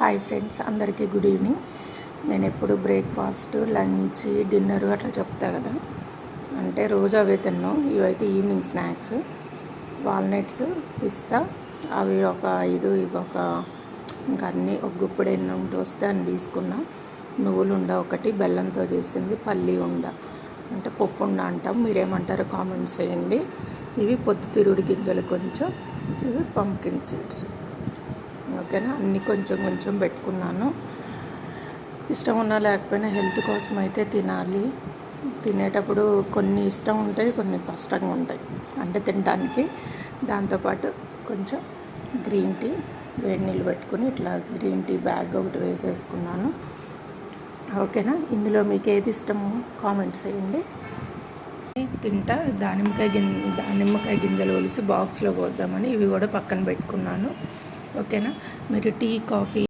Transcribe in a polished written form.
Hi friends, అందరికీ good evening. నేను ఎప్పుడు బ్రేక్ఫాస్ట్, లంచ్, డిన్నర్ అట్లా చెప్తా కదా, అంటే రోజు అవే తిన్నాం. ఇవైతే ఈవినింగ్ స్నాక్స్. వాల్నట్స్, పిస్తా, అవి ఒక 5, ఇవి ఒక ఇంకా అన్నీ ఒక గుప్పుడు ఎన్ని ఉంటూ వస్తే అని తీసుకున్నా. నువ్వులు ఉండ ఒకటి, బెల్లంతో చేసింది, పల్లి ఉండ అంటే పప్పు ఉండ అంటాం, మీరేమంటారో కామెంట్స్ చేయండి. ఇవి పొద్దుతిరుగుడు గింజలు కొంచెం, ఇవి పంప్కిన్ సీడ్స్. ఓకేనా, అన్నీ కొంచెం కొంచెం పెట్టుకున్నాను. ఇష్టం ఉన్నా లేకపోయినా హెల్త్ కోసం అయితే తినాలి. తినేటప్పుడు కొన్ని ఇష్టం ఉంటాయి, కొన్ని కష్టంగా ఉంటాయి అంటే తినడానికి. దాంతోపాటు కొంచెం గ్రీన్ టీ, వేడి నీళ్ళు పెట్టుకుని ఇట్లా గ్రీన్ టీ బ్యాగ్ ఒకటి వేసేసుకున్నాను. ఓకేనా, ఇందులో మీకు ఏది ఇష్టమో కామెంట్స్ చేయండి. తింటా దానిమ్మకాయ గింజలు ఒలిసి బాక్స్లో పోద్దామని ఇవి కూడా పక్కన పెట్టుకున్నాను. ఓకేనా, మీరు టీ, కాఫీ